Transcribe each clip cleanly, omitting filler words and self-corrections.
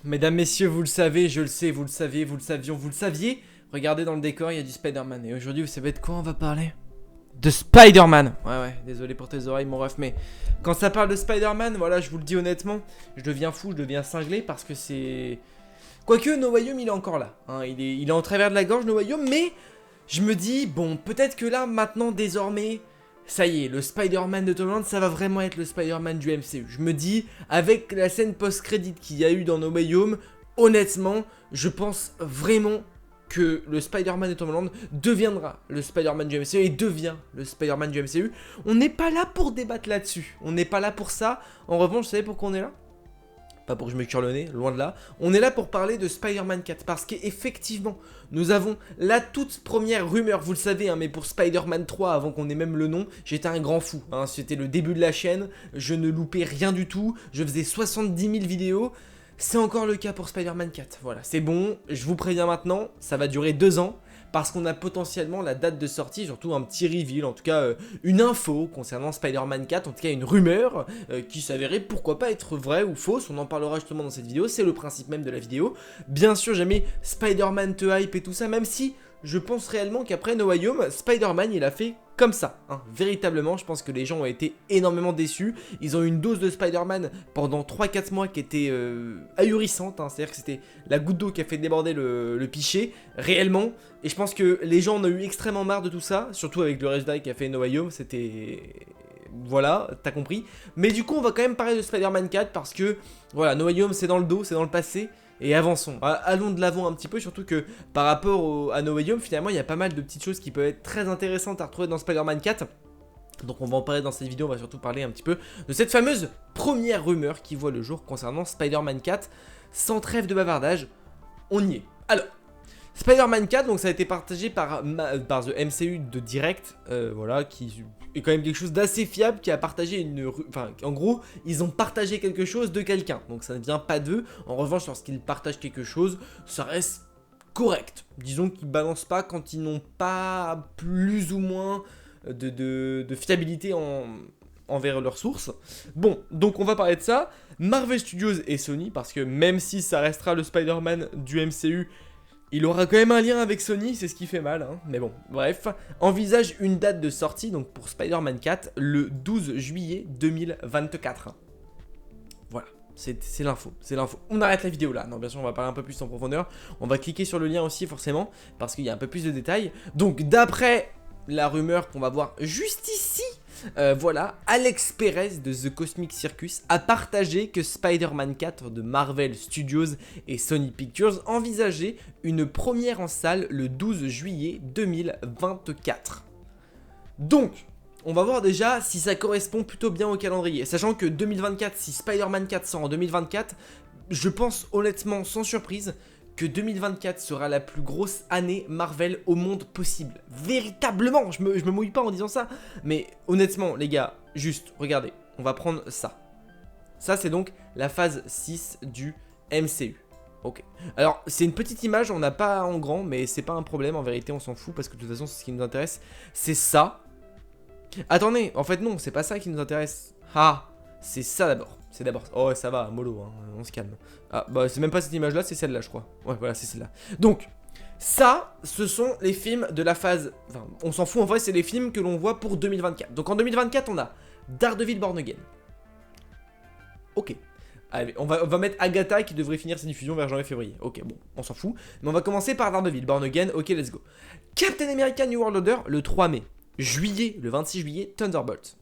Mesdames, messieurs, vous le savez, je le sais, vous le saviez, vous le savions, vous le saviez. Regardez dans le décor, il y a du Spider-Man. Et aujourd'hui, vous savez de quoi on va parler? De Spider-Man. Ouais, désolé pour tes oreilles, mon ref, mais quand ça parle de Spider-Man, voilà, je vous le dis honnêtement, je deviens fou, je deviens cinglé parce que c'est... Quoique, No Way Home, il est encore là. Hein, il est en travers de la gorge, No Way Home, mais je me dis, bon, peut-être que là, maintenant, désormais, ça y est, le Spider-Man de Tom Holland, ça va vraiment être le Spider-Man du MCU. Je me dis, avec la scène post-crédit qu'il y a eu dans No Way Home, honnêtement, je pense vraiment que le Spider-Man de Tom Holland deviendra le Spider-Man du MCU et devient le Spider-Man du MCU. On n'est pas là pour débattre là-dessus. On n'est pas là pour ça. En revanche, vous savez pourquoi on est là? Pas pour que je me cure le nez, loin de là. On est là pour parler de Spider-Man 4. Parce qu'effectivement, nous avons la toute première rumeur, vous le savez, hein, mais pour Spider-Man 3, avant qu'on ait même le nom, j'étais un grand fou. Hein, c'était le début de la chaîne, je ne loupais rien du tout, je faisais 70 000 vidéos. C'est encore le cas pour Spider-Man 4. Voilà, c'est bon, je vous préviens maintenant, ça va durer 2 ans. Parce qu'on a potentiellement la date de sortie, surtout un petit reveal, en tout cas une info concernant Spider-Man 4, en tout cas une rumeur qui s'avérait pourquoi pas être vraie ou fausse, on en parlera justement dans cette vidéo, c'est le principe même de la vidéo. Bien sûr jamais Spider-Man te hype et tout ça, même si je pense réellement qu'après No Way Home, Spider-Man il a fait comme ça, hein. Véritablement, je pense que les gens ont été énormément déçus. Ils ont eu une dose de Spider-Man pendant 3-4 mois qui était ahurissante, hein. C'est-à-dire que c'était la goutte d'eau qui a fait déborder le pichet, réellement. Et je pense que les gens en ont eu extrêmement marre de tout ça, surtout avec le résultat qui a fait No Way Home, c'était... Voilà, t'as compris. Mais du coup, on va quand même parler de Spider-Man 4 parce que, voilà, No Way Home c'est dans le dos, c'est dans le passé. Et avançons, allons de l'avant un petit peu, surtout que par rapport à No Way Home, finalement, il y a pas mal de petites choses qui peuvent être très intéressantes à retrouver dans Spider-Man 4. Donc on va en parler dans cette vidéo, on va surtout parler un petit peu de cette fameuse première rumeur qui voit le jour concernant Spider-Man 4. Sans trêve de bavardage, on y est. Alors, Spider-Man 4, donc ça a été partagé par The MCU de Direct, voilà, qui est quand même quelque chose d'assez fiable, qui a partagé enfin, en gros, ils ont partagé quelque chose de quelqu'un, donc ça ne vient pas d'eux. En revanche, lorsqu'ils partagent quelque chose, ça reste correct. Disons qu'ils balancent pas quand ils n'ont pas plus ou moins de fiabilité envers leurs sources. Bon, donc on va parler de ça. Marvel Studios et Sony, parce que même si ça restera le Spider-Man du MCU, il aura quand même un lien avec Sony, c'est ce qui fait mal, hein. Mais bon, bref, envisage une date de sortie, donc pour Spider-Man 4, le 12 juillet 2024. Voilà, c'est l'info, c'est l'info. On arrête la vidéo là, non bien sûr on va parler un peu plus en profondeur, on va cliquer sur le lien aussi forcément, parce qu'il y a un peu plus de détails. Donc d'après la rumeur qu'on va voir juste ici, voilà, Alex Perez de The Cosmic Circus a partagé que Spider-Man 4 de Marvel Studios et Sony Pictures envisageait une première en salle le 12 juillet 2024. Donc, on va voir déjà si ça correspond plutôt bien au calendrier. Sachant que 2024, si Spider-Man 4 sort en 2024, je pense honnêtement, sans surprise, que 2024 sera la plus grosse année Marvel au monde possible. Véritablement, je me mouille pas en disant ça. Mais honnêtement, les gars, juste, regardez, on va prendre ça. Ça, c'est donc la phase 6 du MCU. Ok. Alors, c'est une petite image, on n'a pas en grand, mais c'est pas un problème, en vérité, on s'en fout, parce que de toute façon, c'est ce qui nous intéresse. C'est ça. Attendez, en fait, non, c'est pas ça qui nous intéresse. Ah, c'est ça d'abord. C'est d'abord. Oh, ça va, mollo, hein, on se calme. Ah, bah, c'est même pas cette image-là, c'est celle-là, je crois. Ouais, voilà, c'est celle-là. Donc, ça, ce sont les films de la phase. Enfin, on s'en fout, en vrai, c'est les films que l'on voit pour 2024. Donc, en 2024, on a Daredevil Born Again. Ok. Allez, on va mettre Agatha qui devrait finir sa diffusion vers janvier-février. Ok, bon, on s'en fout. Mais on va commencer par Daredevil Born Again. Ok, let's go. Captain America New World Order, le 3 mai. Juillet, le 26 juillet, Thunderbolt.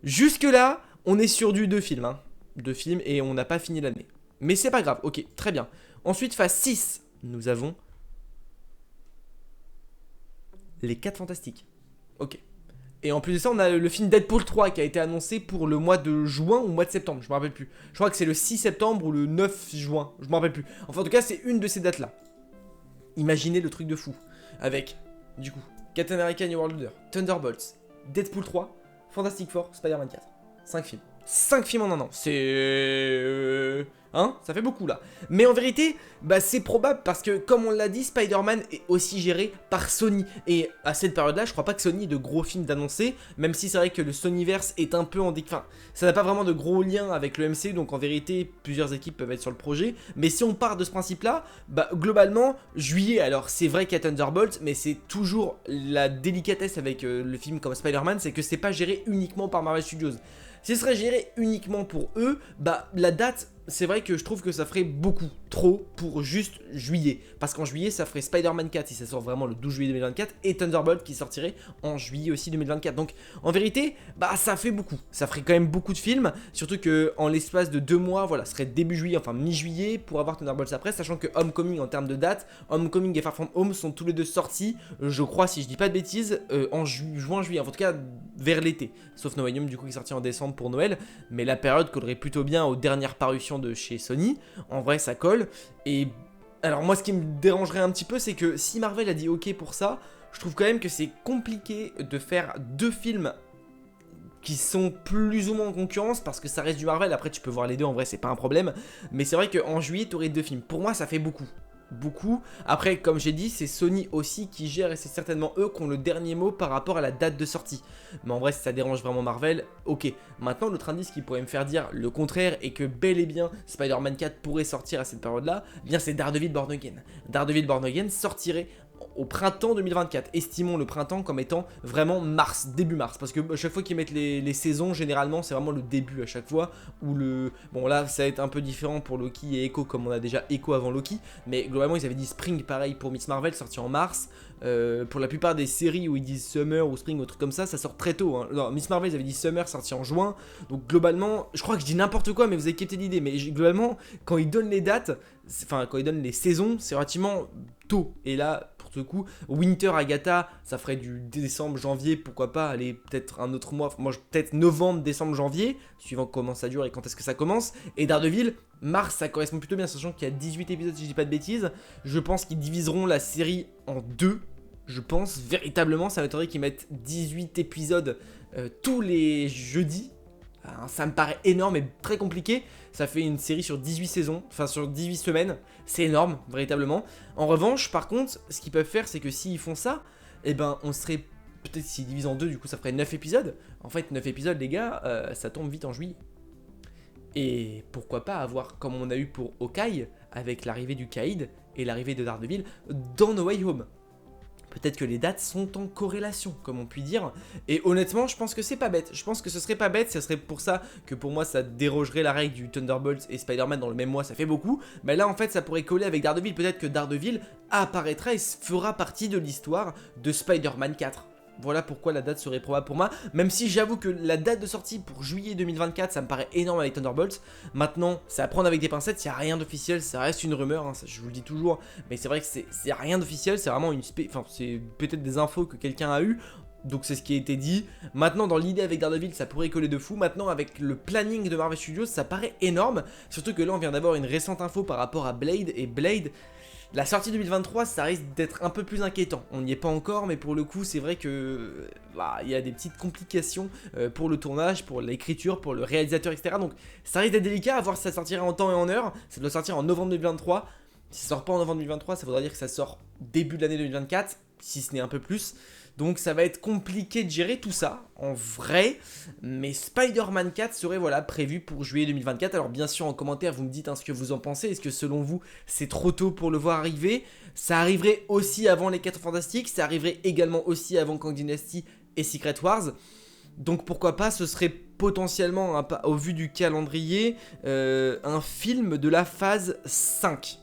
Jusque-là, on est sur du 2 films, hein. 2 films et on n'a pas fini l'année. Mais c'est pas grave, ok, très bien. Ensuite, phase 6, nous avons les 4 Fantastiques. Ok. Et en plus de ça, on a le film Deadpool 3 qui a été annoncé pour le mois de juin ou le mois de septembre, je me rappelle plus. Je crois que c'est le 6 septembre ou le 9 juin, je me rappelle plus. Enfin, en tout cas, c'est une de ces dates-là. Imaginez le truc de fou. Avec, du coup, Captain America New World Order, Thunderbolts, Deadpool 3, Fantastic Four, Spider-Man 4. 5 films. 5 films en un an. C'est... Hein, ça fait beaucoup là. Mais en vérité, bah c'est probable parce que comme on l'a dit, Spider-Man est aussi géré par Sony. Et à cette période-là, je crois pas que Sony ait de gros films d'annoncer, même si c'est vrai que le Sonyverse est un peu en enfin, ça n'a pas vraiment de gros liens avec le MCU, donc en vérité, plusieurs équipes peuvent être sur le projet. Mais si on part de ce principe-là, bah globalement, juillet, alors c'est vrai qu'il y a Thunderbolt, mais c'est toujours la délicatesse avec le film comme Spider-Man, c'est que c'est pas géré uniquement par Marvel Studios. Si ce serait géré uniquement pour eux, bah la date, c'est vrai que je trouve que ça ferait beaucoup trop pour juste juillet. Parce qu'en juillet, ça ferait Spider-Man 4 si ça sort vraiment le 12 juillet 2024 et Thunderbolt qui sortirait en juillet aussi 2024. Donc en vérité, bah ça fait beaucoup. Ça ferait quand même beaucoup de films. Surtout que en l'espace de 2 mois, voilà, ce serait début juillet, enfin mi-juillet pour avoir Thunderbolt après. Sachant que Homecoming en termes de date, Homecoming et Far From Home sont tous les deux sortis, je crois, si je dis pas de bêtises, en juin-juillet. En tout cas, vers l'été. Sauf No Way Home du coup qui est sorti en décembre pour Noël. Mais la période collerait plutôt bien aux dernières parutions de chez Sony. En vrai, ça colle. Et alors moi, ce qui me dérangerait un petit peu, c'est que si Marvel a dit ok pour ça, je trouve quand même que c'est compliqué de faire 2 films qui sont plus ou moins en concurrence parce que ça reste du Marvel. Après, tu peux voir les deux, en vrai, c'est pas un problème. Mais c'est vrai qu'en juillet, tu aurais 2 films. Pour moi, ça fait beaucoup. Beaucoup. Après, comme j'ai dit, c'est Sony aussi qui gère et c'est certainement eux qui ont le dernier mot par rapport à la date de sortie. Mais en vrai, si ça dérange vraiment Marvel, ok. Maintenant, l'autre indice qui pourrait me faire dire le contraire et que bel et bien Spider-Man 4 pourrait sortir à cette période-là, eh bien c'est Daredevil Born Again. Daredevil Born Again sortirait au printemps 2024. Estimons le printemps comme étant vraiment mars, début mars. Parce que à chaque fois qu'ils mettent les saisons, généralement, c'est vraiment le début à chaque fois. Ou le... Bon, là, ça va être un peu différent pour Loki et Echo, comme on a déjà Echo avant Loki. Mais globalement, ils avaient dit Spring, pareil pour Miss Marvel, sorti en mars. Pour la plupart des séries où ils disent Summer ou Spring ou trucs comme ça sort très tôt. Hein. Non, Miss Marvel, ils avaient dit Summer, sorti en juin. Donc globalement, je crois que je dis n'importe quoi, mais vous avez capté l'idée. Mais globalement, quand ils donnent les dates, enfin, quand ils donnent les saisons, c'est relativement tôt. Et là, pour ce coup, Winter Agatha, ça ferait du décembre, janvier, pourquoi pas, aller peut-être un autre mois, moi peut-être novembre, décembre, janvier, suivant comment ça dure et quand est-ce que ça commence. Et Daredevil, mars, ça correspond plutôt bien, sachant qu'il y a 18 épisodes, si je dis pas de bêtises. Je pense qu'ils diviseront la série en 2. Je pense véritablement, ça m'étonnerait qu'ils mettent 18 épisodes tous les jeudis. Ça me paraît énorme et très compliqué. Ça fait une série sur 18 saisons, enfin sur 18 semaines. C'est énorme, véritablement. En revanche, par contre, ce qu'ils peuvent faire, c'est que s'ils font ça, eh ben, on serait... Peut-être s'ils divisent en 2, du coup, ça ferait 9 épisodes. En fait, 9 épisodes, les gars, ça tombe vite en juillet. Et pourquoi pas avoir, comme on a eu pour Hawkeye, avec l'arrivée du Caïd et l'arrivée de Daredevil, dans No Way Home. Peut-être que les dates sont en corrélation, comme on peut dire. Et honnêtement, je pense que c'est pas bête. Je pense que ce serait pas bête. Ce serait pour ça que pour moi, ça dérogerait la règle du Thunderbolt et Spider-Man dans le même mois. Ça fait beaucoup. Mais là, en fait, ça pourrait coller avec Daredevil. Peut-être que Daredevil apparaîtra et fera partie de l'histoire de Spider-Man 4. Voilà pourquoi la date serait probable pour moi. Même si j'avoue que la date de sortie pour juillet 2024, ça me paraît énorme avec Thunderbolt. Maintenant, c'est à prendre avec des pincettes, il n'y a rien d'officiel, ça reste une rumeur, hein, ça, je vous le dis toujours. Mais c'est vrai que c'est rien d'officiel, c'est vraiment enfin, c'est peut-être des infos que quelqu'un a eu. Donc c'est ce qui a été dit. Maintenant, dans l'idée avec Daredevil, ça pourrait coller de fou. Maintenant, avec le planning de Marvel Studios, ça paraît énorme. Surtout que là, on vient d'avoir une récente info par rapport à Blade. Et Blade, la sortie 2023, ça risque d'être un peu plus inquiétant. On n'y est pas encore, mais pour le coup, c'est vrai que il y a des petites complications pour le tournage, pour l'écriture, pour le réalisateur, etc. Donc ça risque d'être délicat à voir si ça sortira en temps et en heure. Ça doit sortir en novembre 2023. Si ça sort pas en novembre 2023, ça voudra dire que ça sort début de l'année 2024, si ce n'est un peu plus. Donc ça va être compliqué de gérer tout ça, en vrai, mais Spider-Man 4 serait voilà, prévu pour juillet 2024. Alors bien sûr en commentaire vous me dites ce que vous en pensez, est-ce que selon vous c'est trop tôt pour le voir arriver? Ça arriverait aussi avant les 4 Fantastiques, ça arriverait également aussi avant Kang Dynasty et Secret Wars. Donc pourquoi pas, ce serait potentiellement, au vu du calendrier, un film de la phase 5.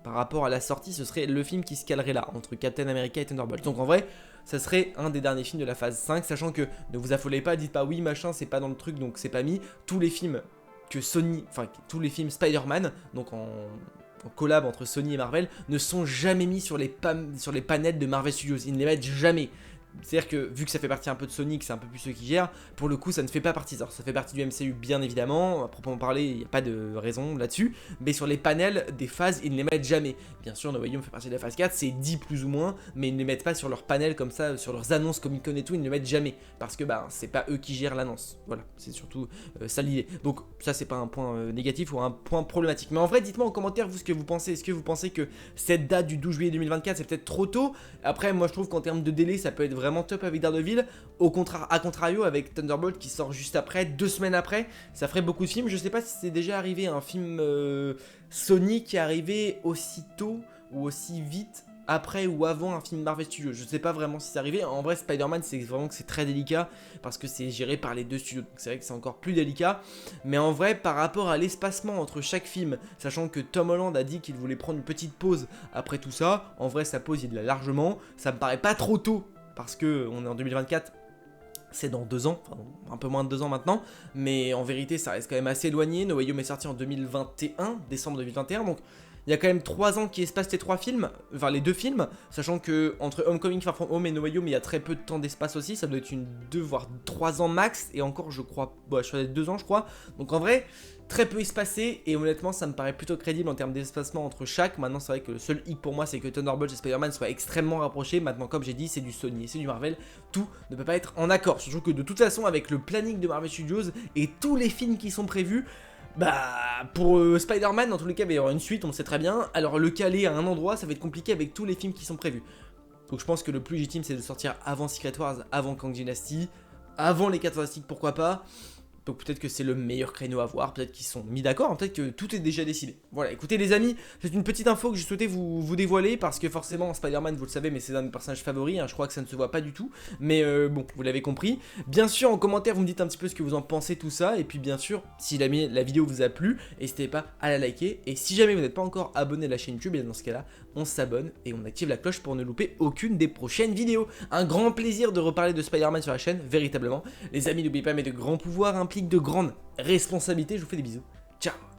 Par rapport à la sortie, ce serait le film qui se calerait là, entre Captain America et Thunderbolt. Donc en vrai, ça serait un des derniers films de la phase 5, sachant que, ne vous affolez pas, dites pas oui machin, c'est pas dans le truc, donc c'est pas mis. Tous les films que Sony, enfin tous les films Spider-Man, donc en collab entre Sony et Marvel, ne sont jamais mis sur les panettes de Marvel Studios. Ils ne les mettent jamais. C'est-à-dire que vu que ça fait partie un peu de Sony, que c'est un peu plus ceux qui gèrent, pour le coup ça ne fait pas partie. Alors ça fait partie du MCU bien évidemment, à proprement parler, il n'y a pas de raison là-dessus, mais sur les panels des phases, ils ne les mettent jamais. Bien sûr, No Way Home fait partie de la phase 4, c'est dit plus ou moins, mais ils ne les mettent pas sur leur panel comme ça, sur leurs annonces Comic Con et tout, ils ne les mettent jamais, parce que bah c'est pas eux qui gèrent l'annonce. Voilà, c'est surtout ça l'idée. Donc ça c'est pas un point négatif ou un point problématique. Mais en vrai, dites-moi en commentaire vous ce que vous pensez. Est-ce que vous pensez que cette date du 12 juillet 2024 c'est peut-être trop tôt? Après moi je trouve qu'en termes de délai ça peut être vraiment top avec Daredevil. Au contraire, à contrario avec Thunderbolt qui sort juste après, 2 semaines après, ça ferait beaucoup de films. Je sais pas si c'est déjà arrivé un film Sony qui est arrivé aussitôt ou aussi vite après ou avant un film Marvel Studios. Je sais pas vraiment si c'est arrivé. En vrai, Spider-Man, c'est vraiment que c'est très délicat parce que c'est géré par les deux studios. Donc c'est vrai que c'est encore plus délicat. Mais en vrai, par rapport à l'espacement entre chaque film, sachant que Tom Holland a dit qu'il voulait prendre une petite pause après tout ça, en vrai, sa pause, il l'a largement. Ça me paraît pas trop tôt parce que on est en 2024. C'est dans 2 ans, enfin un peu moins de 2 ans maintenant, mais en vérité ça reste quand même assez éloigné. No Way Home est sorti en 2021, décembre 2021, donc il y a quand même 3 ans qui espacent les 3 films, enfin les 2 films, sachant que entre Homecoming, Far From Home et No Way Home, il y a très peu de temps d'espace aussi, ça doit être une 2 voire 3 ans max, et encore je crois, je suis à 2 ans je crois, donc en vrai, très peu espacé, et honnêtement ça me paraît plutôt crédible en termes d'espacement entre chaque. Maintenant c'est vrai que le seul hic pour moi c'est que Thunderbolt et Spider-Man soient extrêmement rapprochés. Maintenant comme j'ai dit c'est du Sony et c'est du Marvel, tout ne peut pas être en accord, surtout que de toute façon avec le planning de Marvel Studios et tous les films qui sont prévus, bah pour Spider-Man dans tous les cas il va y avoir une suite, on le sait très bien, alors le caler à un endroit ça va être compliqué avec tous les films qui sont prévus. Donc je pense que le plus légitime c'est de sortir avant Secret Wars, avant Kang Dynasty, avant les 4 Fantastiques pourquoi pas. Donc peut-être que c'est le meilleur créneau à voir, peut-être qu'ils sont mis d'accord, peut-être que tout est déjà décidé. Voilà, écoutez les amis, c'est une petite info que je souhaitais vous dévoiler, parce que forcément Spider-Man vous le savez, mais c'est un de mes personnages favoris, hein, je crois que ça ne se voit pas du tout, mais bon, vous l'avez compris. Bien sûr en commentaire vous me dites un petit peu ce que vous en pensez tout ça, et puis bien sûr, si la vidéo vous a plu, n'hésitez pas à la liker, et si jamais vous n'êtes pas encore abonné à la chaîne YouTube, et dans ce cas là, on s'abonne et on active la cloche pour ne louper aucune des prochaines vidéos. Un grand plaisir de reparler de Spider-Man sur la chaîne, véritablement. Les amis, n'oubliez pas, mais de grands pouvoirs impliquent de grandes responsabilités. Je vous fais des bisous. Ciao.